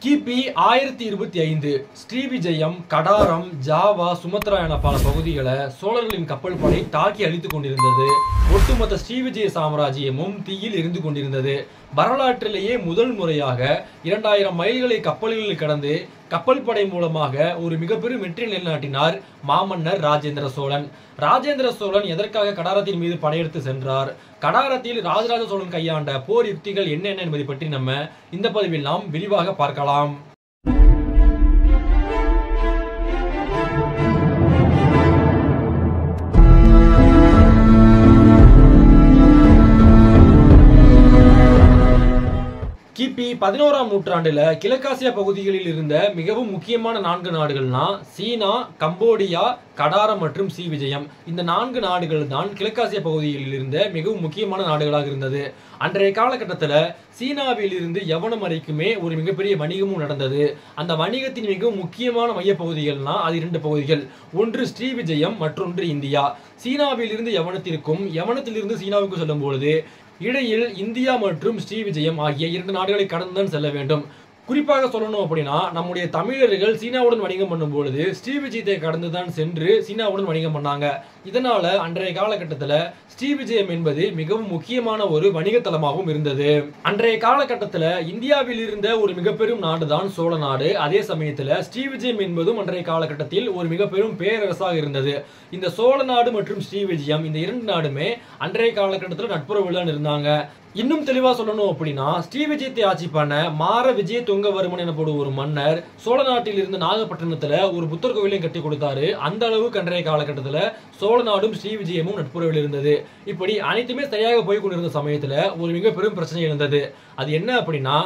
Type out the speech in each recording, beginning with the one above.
கிபி 1025 Srivijayam, Kadaram, Java, Sumatra என பல பகுதிகளை சோழர்களின் கப்பல் படை தாக்கி அழித்துக் கொண்டிருந்தது. ஒட்டுமொத்த ஸ்ரீவிஜய சாம்ராஜ்யமும் தீயில் எரிந்து கொண்டிருந்தது. வரலாற்றிலேயே முதல் முறையாக 2000 மைல்களை கப்பல்களில் கடந்து கப்பல் படை மூலமாக ஒரு மிகப்பெரும் வெற்றி நிலைநாட்டினார் மாமன்னர் ராஜேந்திர சோழன். ராஜேந்திர சோழன் எதற்காக கடாரத்தின் மீது படையெடுத்து சென்றார்? கடாரத்தில் ராஜராஜ சோழன் கையாண்ட போர் யுக்திகள் என்ன என்பதை பற்றி நம்ம இந்த பதிவில் நாம் விரிவாக பார்க்கலாம். கிபி 11ஆம் நூற்றாண்டுல கிழக்காசியா பகுதிகளில் இருந்த மிகவும் முக்கியமான 4 நாடுகள்னா சீனா, கம்போடியா, கடாரம் மற்றும் ஸ்ரீவிஜயம். இந்த 4 நாடுகள் தான் கிழக்காசிய பகுதிகளில் இருந்த மிகவும் முக்கியமான நாடுகளாக இருந்தது. அன்றைய காலகட்டத்தில் சீனாவில் இருந்து யவனம் வரைக்குமே ஒரு மிகப்பெரிய வணிகமும் நடந்தது. அந்த வணிகத்தின் மிகவும் முக்கியமான மையப்பகுதிகள்னா அது 2 பகுதிகள். ஒன்று ஸ்ரீவிஜயம், மற்றொன்று இந்தியா. சீனாவில் இருந்து யவனத்திற்கும் யவனத்திலிருந்து சீனாவுக்கு செல்லும் பொழுது இடையில் இந்தியா மற்றும் ஸ்ரீவிஜயம் ஆகிய 2 நாடுகளை கடந்துதான் செல்ல வேண்டும். குறிப்பாக சொல்லணும் அப்படின்னா நம்முடைய தமிழர்கள் சீனாவுடன் வணிகம் பண்ணும் பொழுது ஸ்ரீவிஜயத்தை கடந்துதான் சென்று சீனாவுடன் வணிகம் பண்ணாங்க. இதனால அன்றைய காலகட்டத்தில் ஸ்ரீவிஜயம் என்பது மிகவும் முக்கியமான ஒரு வணிக தலமாகவும் இருந்தது. அன்றைய காலகட்டத்தில் இந்தியாவில் இருந்த ஒரு மிகப்பெரும் நாடு தான் சோழ நாடு. அதே சமயத்தில் ஸ்ரீவிஜயம் என்பதும் அன்றைய காலகட்டத்தில் ஒரு மிகப்பெரும் பேரரசாக இருந்தது. இந்த சோழ நாடு மற்றும் ஸ்ரீவிஜயம் இந்த 2 நாடுமே அன்றைய காலகட்டத்தில் நட்புறவுடன் இருந்தாங்க. இன்னும் தெளிவா சொல்லணும் அப்படின்னா ஸ்ரீவிஜயத்தை ஆட்சி பண்ண மார விஜய துங்கவர்மன் எனப்படும் ஒரு மன்னர் சோழ நாட்டில் இருந்து நாகப்பட்டினத்துல ஒரு புத்தர் கோவிலையும் கட்டி கொடுத்தாரு. அந்த அளவுக்கு அன்றைய காலகட்டத்தில் சோழ நாடும் ஸ்ரீவிஜயமும் நட்புறவில் இருந்தது. இப்படி அனைத்துமே சரியாக போய் கொண்டிருந்த சமயத்துல ஒரு மிகப்பெரும் பிரச்சனை இருந்தது. அது என்ன அப்படின்னா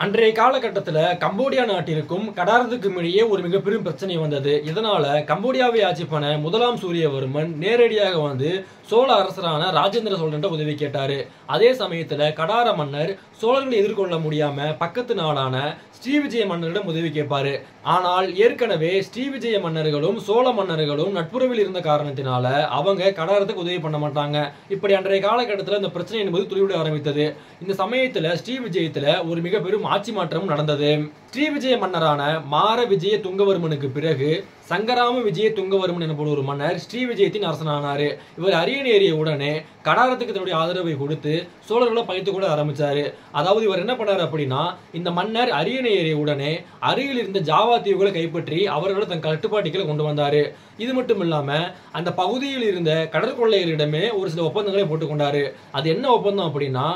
அன்றைய காலகட்டத்தில் கம்போடியா நாட்டிற்கும் கடாரத்துக்கும் இடையே ஒரு மிகப்பெரும் பிரச்சனை வந்தது. இதனால கம்போடியாவை ஆட்சி பண்ண முதலாம் சூரியவர்மன் நேரடியாக வந்து சோழ அரசரான ராஜேந்திர சோழன் உதவி கேட்டாரு. அதே சமயத்துல கடார மன்னர் சோழர்களை எதிர்கொள்ள முடியாம பக்கத்து நாடான ஸ்ரீவிஜய மன்னரிடம் உதவி கேட்பாரு. ஆனால் ஏற்கனவே ஸ்ரீவிஜய மன்னர்களும் சோழ மன்னர்களும் நட்புறவில் இருந்த காரணத்தினால அவங்க கடாரத்துக்கு உதவி பண்ண மாட்டாங்க. இப்படி அன்றைய காலகட்டத்தில் இந்த பிரச்சனை என்பது துளிவிட ஆரம்பித்தது. இந்த சமயத்துல ஸ்ரீவிஜயத்துல ஒரு மிகப்பெரும் ஆட்சி மாற்றம் நடந்தது. ஸ்ரீவிஜய மன்னரான மார விஜய துங்கவர்மனுக்கு பிறகு சங்கராம விஜய துங்கவர்மன் எனப்படும் ஒரு மன்னர் ஸ்ரீவிஜயத்தின் அரசனானாரு. இவர் அரியணை ஏறிய உடனே கடாரத்துக்கு தன்னுடைய ஆதரவை கொடுத்து சோழர்களை பகைத்து கூட ஆரம்பிச்சாரு. அதாவது இவர் என்ன பண்ணாரு அப்படின்னா இந்த மன்னர் அரியணை ஏறிய உடனே அருகில் இருந்த ஜாவா தீவுகளை கைப்பற்றி அவர்களை தன் கட்டுப்பாட்டுகளை கொண்டு வந்தாரு. இது மட்டும் இல்லாம அந்த பகுதியில் இருந்த கடற்கொள்ளையரிடமே ஒரு சில ஒப்பந்தங்களை போட்டுக்கொண்டாரு. அது என்ன ஒப்பந்தம் அப்படின்னா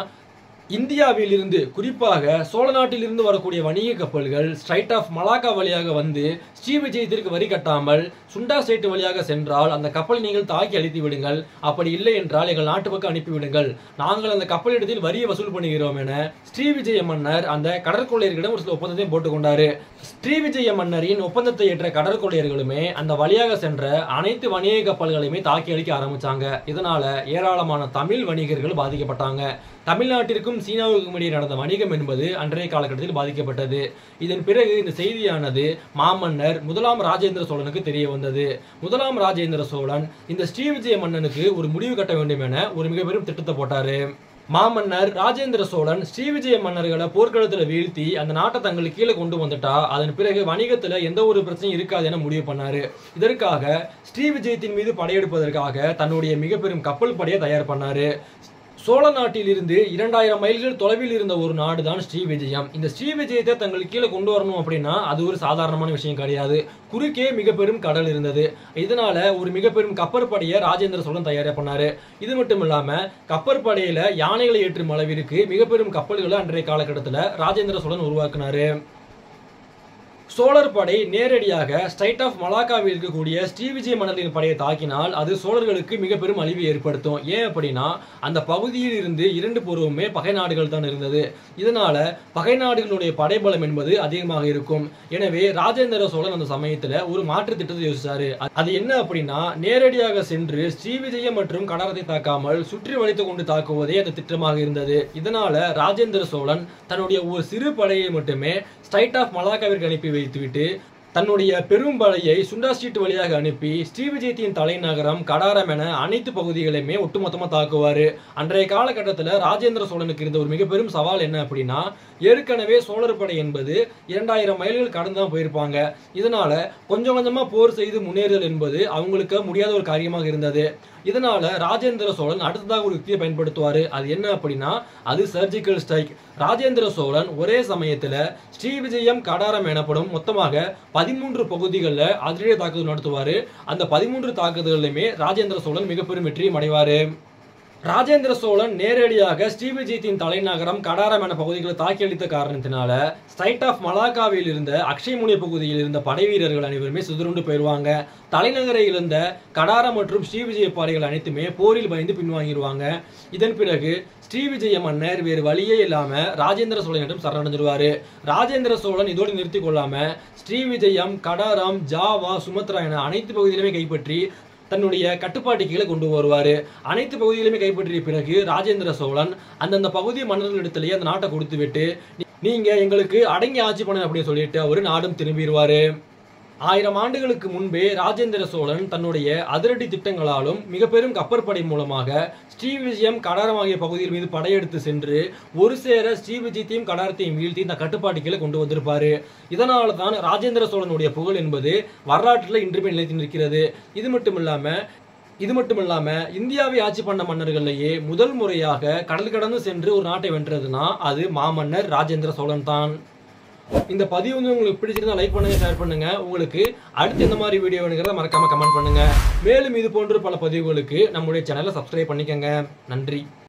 இந்தியாவில் இருந்து குறிப்பாக சோழ நாட்டில் இருந்து வரக்கூடிய வணிக கப்பல்கள் ஸ்ட்ரைட் ஆஃப் மலாக்கா வழியாக வந்து ஸ்ரீவிஜயத்திற்கு வரி கட்டாமல் சுண்டா ஸ்ட்ரெயிட் வழியாக சென்றால் அந்த கப்பலை நீங்கள் தாக்கி அழித்து விடுங்கள். அப்படி இல்லை என்றால் எங்கள் நாட்டு பக்கம் அனுப்பிவிடுங்கள். நாங்கள் அந்த கப்பலிடத்தில் வரியை வசூல் பண்ணுகிறோம் என ஸ்ரீவிஜய மன்னர் அந்த கடற்கொள்ளையர்களிடம் ஒரு சில ஒப்பந்தத்தையும் போட்டுக்கொண்டாரு. ஸ்ரீவிஜய மன்னரின் ஒப்பந்தத்தை ஏற்ற கடற்கொள்ளையர்களுமே அந்த வழியாக சென்ற அனைத்து வணிக கப்பல்களையுமே தாக்கி அழிக்க ஆரம்பிச்சாங்க. இதனால ஏராளமான தமிழ் வணிகர்கள் பாதிக்கப்பட்டாங்க. தமிழ்நாட்டிற்கும் சீனாவுக்கும் இடையே நடந்த வணிகம் என்பது அன்றைய காலகட்டத்தில் பாதிக்கப்பட்டது. இதன் பிறகு இந்த செய்தியானது மாமன்னர் முதலாம் ராஜேந்திர சோழனுக்கு தெரிய வந்தது. முதலாம் ராஜேந்திர சோழன் இந்த ஸ்ரீவிஜய மன்னனுக்கு ஒரு முடிவு கட்ட வேண்டும் என ஒரு மிகப்பெரும் திட்டத்தை போட்டாரு. மாமன்னர் ராஜேந்திர சோழன் ஸ்ரீவிஜய மன்னர்களை போர்க்களத்துல வீழ்த்தி அந்த நாட்டை தங்களுக்கு கீழே கொண்டு வந்துட்டா அதன் பிறகு வணிகத்துல எந்த ஒரு பிரச்சனையும் இருக்காது என முடிவு பண்ணாரு. இதற்காக ஸ்ரீவிஜயத்தின் மீது படையெடுப்பதற்காக தன்னுடைய மிகப்பெரும் கப்பல் படையை தயார் பண்ணாரு. சோழ நாட்டில் இருந்து 2000 மைல்கள் தொலைவில் இருந்த ஒரு நாடு தான் ஸ்ரீவிஜயம். இந்த ஸ்ரீவிஜயத்தை தங்களுக்கு கீழே கொண்டு வரணும் அப்படின்னா அது ஒரு சாதாரணமான விஷயம் கிடையாது. குறுக்கே மிகப்பெரும் கடல் இருந்தது. இதனால ஒரு மிகப்பெரும் கப்பற்படையை ராஜேந்திர சோழன் தயார் பண்ணாரு. இது மட்டும் இல்லாம கப்பற்படையில யானைகளை ஏற்றும் அளவிற்கு மிகப்பெரும் கப்பல்களை அன்றைய காலகட்டத்தில் ராஜேந்திர சோழன் உருவாக்கினாரு. சோழர் படை நேரடியாக ஸ்ட்ரைட் ஆஃப் மலாக்காவில் இருக்கக்கூடிய ஸ்ரீவிஜய மன்னரின் படையை தாக்கினால் அது சோழர்களுக்கு மிக பெரும் அழிவை ஏற்படுத்தும். ஏன் அப்படின்னா அந்த பகுதியில் இருந்து 2 புறமுமே பகை நாடுகள் தான் இருந்தது. இதனால பகை நாடுகளுடைய படைபலம் என்பது அதிகமாக இருக்கும். எனவே ராஜேந்திர சோழன் அந்த சமயத்துல ஒரு மாற்று திட்டத்தை யோசிச்சாரு. அது என்ன அப்படின்னா நேரடியாக சென்று ஸ்ரீவிஜயம் மற்றும் கடாரத்தை தாக்காமல் சுற்றி வளைத்து கொண்டு தாக்குவதே அந்த திட்டமாக இருந்தது. இதனால ராஜேந்திர சோழன் தன்னுடைய ஒரு சிறு படையை மட்டுமே ஸ்ட்ரைட் ஆஃப் மலாக்காவிற்கு அனுப்பி வைத்துவிட்டு தன்னுடைய பெரும் படையை சுண்டா ஸ்ட்ரீட் வழியாக அனுப்பி ஸ்ரீவிஜயத்தின் தலைநகரம் கடாரம் என அனைத்து பகுதிகளையுமே ஒட்டுமொத்தமா தாக்குவாரு. அன்றைய காலகட்டத்தில் ராஜேந்திர சோழனுக்கு இருந்த ஒரு மிக பெரும் சவால் என்ன அப்படின்னா, ஏற்கனவே சோழர் படை என்பது 2000 மைல்கள் கடந்து தான் போயிருப்பாங்க. இதனால கொஞ்சம் கொஞ்சமா போர் செய்து முன்னேறுதல் என்பது அவங்களுக்கு முடியாத ஒரு காரியமாக இருந்தது. இதனால ராஜேந்திர சோழன் அடுத்ததாக ஒரு யுக்தியை பயன்படுத்துவாரு. அது என்ன அப்படின்னா, அது சர்ஜிக்கல் ஸ்ட்ரைக். ராஜேந்திர சோழன் ஒரே சமயத்துல ஸ்ரீவிஜயம் கடாரம் எனப்படும் மொத்தமாக 13 பகுதிகளில் அதிரடி தாக்குதல் நடத்துவாரு. அந்த 13 தாக்குதல்லையுமே ராஜேந்திர சோழன் மிக பெரும் வெற்றியும் அடைவாரு. ராஜேந்திர சோழன் நேரடியாக ஸ்ரீவிஜயத்தின் தலைநகரம் கடாரம் என பகுதிகளை தாக்கி அளித்த காரணத்தினால ஸ்ட்ரைட் ஆஃப் மலாக்காவில் இருந்த அக்ஷயமுனி பகுதியில் இருந்த படை வீரர்கள் அனைவருமே சிதறுண்டு போயிருவாங்க. தலைநகரை இருந்த கடாரம் மற்றும் ஸ்ரீவிஜய பாறைகள் அனைத்துமே போரில் பயந்து பின்வாங்கிடுவாங்க. இதன் பிறகு ஸ்ரீவிஜய மன்னர் வேறு வழியே இல்லாம ராஜேந்திர சோழனிடம் சரணடைஞ்சிருவாரு. ராஜேந்திர சோழன் இதோடு நிறுத்தி கொள்ளாம ஸ்ரீவிஜயம், கடாரம், ஜாவா, சுமத்ரா என அனைத்து பகுதியிலுமே கைப்பற்றி தன்னுடைய கட்டுப்பாட்டு கீழே கொண்டு வருவாரு. அனைத்து பகுதிகளையுமே கைப்பற்றிய பிறகு ராஜேந்திர சோழன் அந்தந்த பகுதி மன்னர்களிடத்திலேயே அந்த நாட்டை கொடுத்து விட்டு, நீங்க எங்களுக்கு அடங்கி ஆட்சி பண்ண அப்படின்னு சொல்லிட்டு அவரு நாடும் திரும்பிடுவாரு. 1000 ஆண்டுகளுக்கு முன்பே ராஜேந்திர சோழன் தன்னுடைய அதிரடி திட்டங்களாலும் மிக பெரும் கப்பற்படை மூலமாக ஸ்ரீவிஜயம், கடாரம் ஆகிய பகுதிகள் மீது படையெடுத்து சென்று ஒரு சேர ஸ்ரீவிஜயத்தையும் கடாரத்தையும் வீழ்த்தி இந்த கட்டுப்பாட்டு கீழே கொண்டு வந்திருப்பாரு. இதனால தான் ராஜேந்திர சோழனுடைய புகழ் என்பது வரலாற்றில் இன்றுமே நிலைத்து நிற்கிறது. இது மட்டுமில்லாம இந்தியாவை ஆட்சி பண்ண மன்னர்கள்லேயே முதல் முறையாக கடல் கடந்து சென்று ஒரு நாட்டை வென்றதுன்னா அது மாமன்னர் ராஜேந்திர சோழன் தான். இந்த பதிவு வந்து உங்களுக்கு பிடிச்சிருந்தா லைக் பண்ணுங்க, ஷேர் பண்ணுங்க. உங்களுக்கு அடுத்து எந்த மாதிரி வீடியோ வேணுங்கிறத மறக்காம கமெண்ட் பண்ணுங்க. மேலும் இது போன்ற பல பதிவுகளுக்கு நம்முடைய சேனலை சப்ஸ்கிரைப் பண்ணிக்கங்க. நன்றி.